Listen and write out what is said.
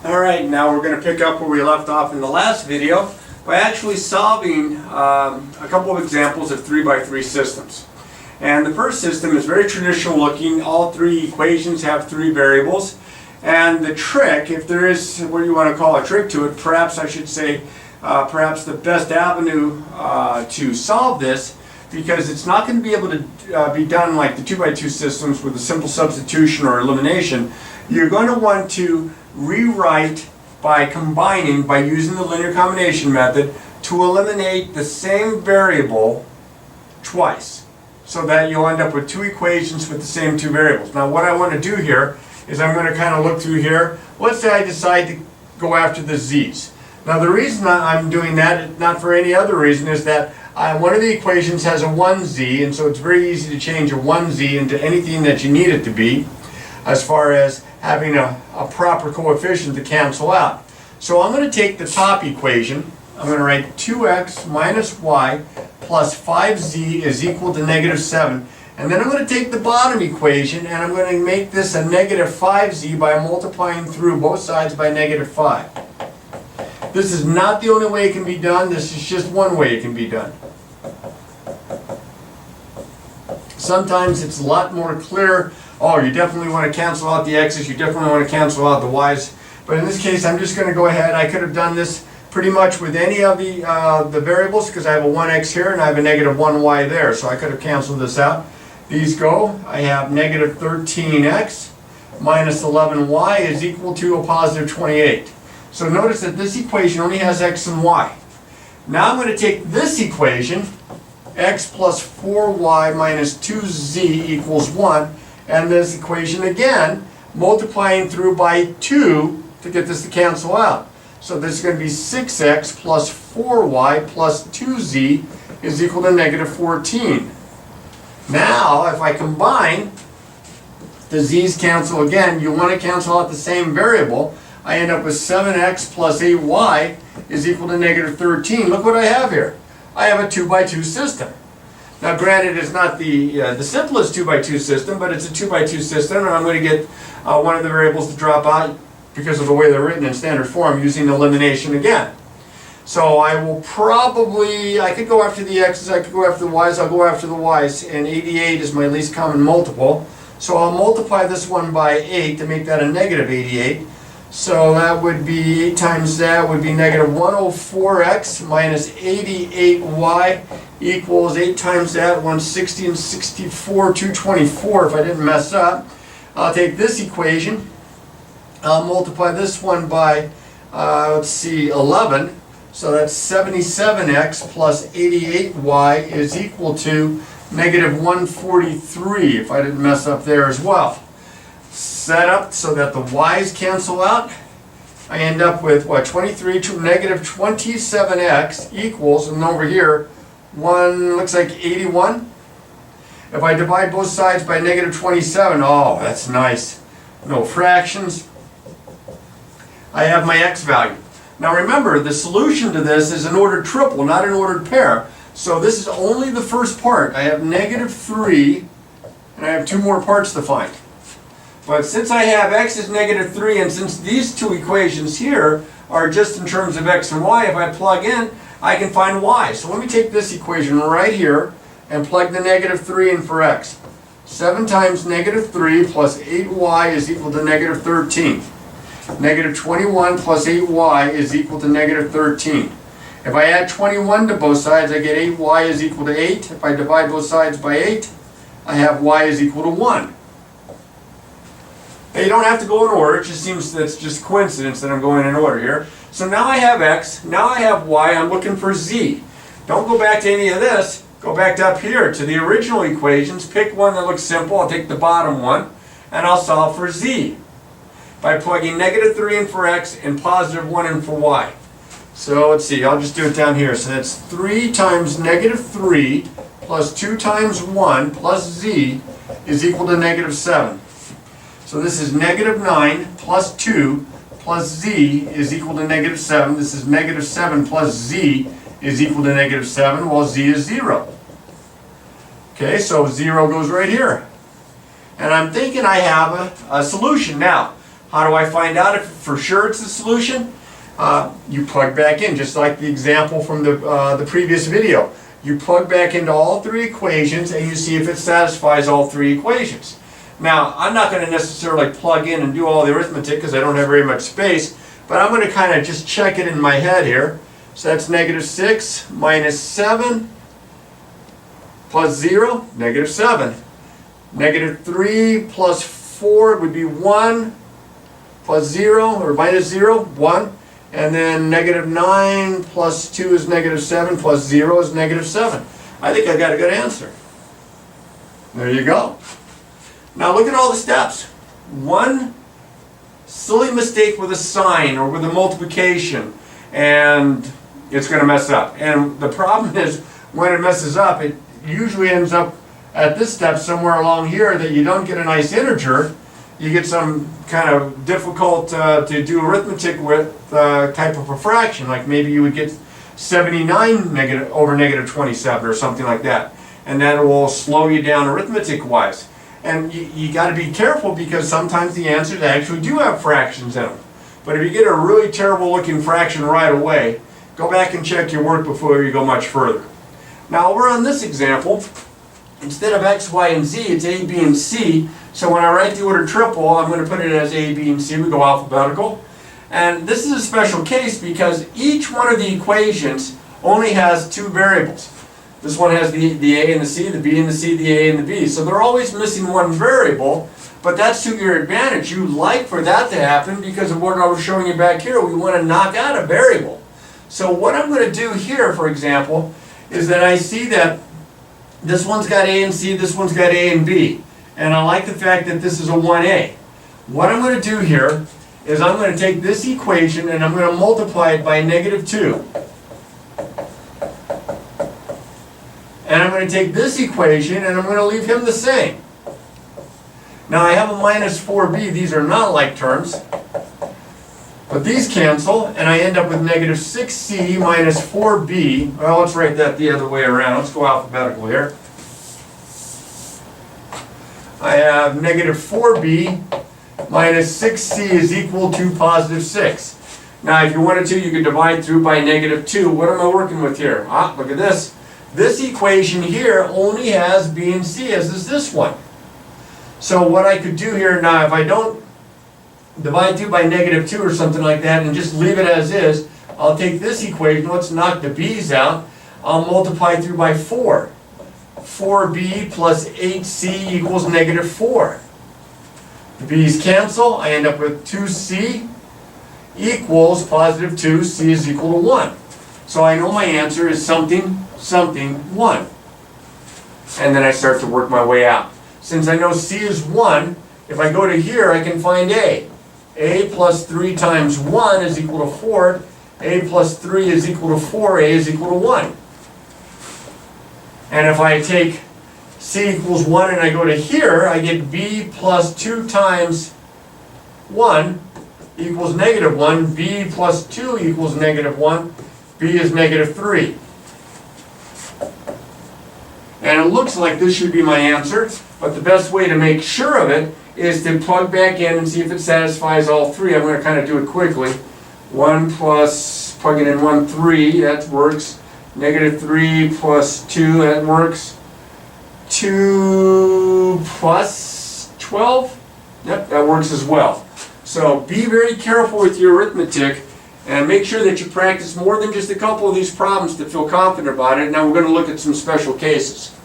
Alright, now we're going to pick up where we left off in the last video by actually solving a couple of examples of 3x3 systems. And the first system is very traditional looking. All three equations have three variables. And the trick, if there is what you want to call a trick to it, perhaps I should say, perhaps the best avenue to solve this, because it's not going to be able to be done like the 2x2 systems with a simple substitution or elimination. You're going to want to rewrite by combining, by using the linear combination method, to eliminate the same variable twice, so that you'll end up with two equations with the same two variables. Now what I want to do here is I'm going to kind of look through here. Let's say I decide to go after the z's. Now the reason I'm doing that, not for any other reason, is that one of the equations has a 1z, and so it's very easy to change a 1z into anything that you need it to be, as far as having a proper coefficient to cancel out. So I'm going to take the top equation. I'm going to write 2x minus y plus 5z is equal to negative 7. And then I'm going to take the bottom equation and I'm going to make this a negative 5z by multiplying through both sides by negative 5. This is not the only way it can be done. This is just one way it can be done. Sometimes it's a lot more clear. Oh, you definitely want to cancel out the x's, you definitely want to cancel out the y's. But in this case, I'm just going to go ahead. I could have done this pretty much with any of the variables, because I have a 1x here and I have a negative 1y there. So I could have canceled this out. These go. I have negative 13x minus 11y is equal to a positive 28. So notice that this equation only has x and y. Now I'm going to take this equation, x plus 4y minus 2z equals 1, and this equation again, multiplying through by 2 to get this to cancel out. So this is going to be 6x plus 4y plus 2z is equal to negative 14. Now, if I combine, the z's cancel again. You want to cancel out the same variable. I end up with 7x plus 8y is equal to negative 13. Look what I have here. I have a 2x2 system. Now granted, it's not the simplest 2x2 system, but it's a 2x2 system, and I'm going to get one of the variables to drop out because of the way they're written in standard form using elimination again. So I will probably, I could go after the x's, I could go after the y's, I'll go after the y's, and 88 is my least common multiple. So I'll multiply this one by 8 to make that a negative 88. So that would be 8 times that would be negative 104x minus 88y equals 8 times that, 160 and 64, 224 if I didn't mess up. I'll take this equation, I'll multiply this one by, let's see, 11. So that's 77x plus 88y is equal to negative 143 if I didn't mess up there as well. Set up so that the y's cancel out. I end up with what, 23 to negative 27x equals, and over here, one looks like 81. If I divide both sides by negative 27, oh, that's nice. No fractions. I have my x value. Now remember, the solution to this is an ordered triple, not an ordered pair. So this is only the first part. I have negative 3, and I have two more parts to find. But since I have x is negative 3, and since these two equations here are just in terms of x and y, if I plug in, I can find y. So let me take this equation right here and plug the negative 3 in for x. 7 times negative 3 plus 8y is equal to negative 13. Negative 21 plus 8y is equal to negative 13. If I add 21 to both sides, I get 8y is equal to 8. If I divide both sides by 8, I have y is equal to 1. Now you don't have to go in order, it just seems that's just coincidence that I'm going in order here. So now I have x, now I have y, I'm looking for z. Don't go back to any of this, go back to up here to the original equations, pick one that looks simple, I'll take the bottom one, and I'll solve for z by plugging negative 3 in for x and positive 1 in for y. So let's see, I'll just do it down here. So that's 3 times negative 3 plus 2 times 1 plus z is equal to negative 7. So this is negative 9 plus 2 plus z is equal to negative 7. This is negative 7 plus z is equal to negative 7, well, z is 0. Okay, so 0 goes right here. And I'm thinking I have a solution. Now, how do I find out if for sure it's a solution? You plug back in, just like the example from the previous video. You plug back into all three equations and you see if it satisfies all three equations. Now, I'm not going to necessarily plug in and do all the arithmetic because I don't have very much space, but I'm going to kind of just check it in my head here. So that's negative 6 minus 7 plus 0, negative 7. Negative 3 plus 4 would be 1 plus 0, or minus 0, 1. And then negative 9 plus 2 is negative 7 plus 0 is negative 7. I think I got a good answer. There you go. Now look at all the steps. One silly mistake with a sign or with a multiplication and it's going to mess up. And the problem is when it messes up, it usually ends up at this step somewhere along here that you don't get a nice integer. You get some kind of difficult to do arithmetic with type of a fraction, like maybe you would get 79 over negative 27 or something like that. And that will slow you down arithmetic-wise. And you got to be careful because sometimes the answers actually do have fractions in them. But if you get a really terrible looking fraction right away, go back and check your work before you go much further. Now over on this example, instead of x, y, and z, it's a, b, and c. So when I write the order triple, I'm going to put it as a, b, and c. We go alphabetical. And this is a special case because each one of the equations only has two variables. This one has the a and the c, the b and the c, the a and the b. So they're always missing one variable, but that's to your advantage. You like for that to happen because of what I was showing you back here. We want to knock out a variable. So what I'm going to do here, for example, is that I see that this one's got a and c, this one's got a and b. And I like the fact that this is a 1a. What I'm going to do here is I'm going to take this equation and I'm going to multiply it by negative 2. And I'm going to take this equation and I'm going to leave him the same. Now I have a minus 4b. These are not like terms. But these cancel and I end up with negative 6c minus 4b. Well, let's write that the other way around. Let's go alphabetical here. I have negative 4b minus 6c is equal to positive 6. Now if you wanted to, you could divide through by negative 2. What am I working with here? Look at this. This equation here only has b and c, as is this one. So what I could do here now, if I don't divide through by negative 2 or something like that and just leave it as is, I'll take this equation, let's knock the b's out, I'll multiply through by 4. 4b plus 8c equals negative 4. The b's cancel, I end up with 2c equals positive 2, c is equal to 1. So I know my answer is something, something, 1. And then I start to work my way out. Since I know c is 1, if I go to here, I can find a. A plus 3 times 1 is equal to 4. A plus 3 is equal to 4. A is equal to 1. And if I take c equals 1 and I go to here, I get b plus 2 times 1 equals negative 1. b plus 2 equals negative 1. b is negative 3. And it looks like this should be my answer, but the best way to make sure of it is to plug back in and see if it satisfies all three. I'm going to kind of do it quickly. 1 plus, plug it in 1, 3, that works. Negative 3 plus 2, that works. 2 plus 12, yep, that works as well. So be very careful with your arithmetic and make sure that you practice more than just a couple of these problems to feel confident about it. Now we're going to look at some special cases.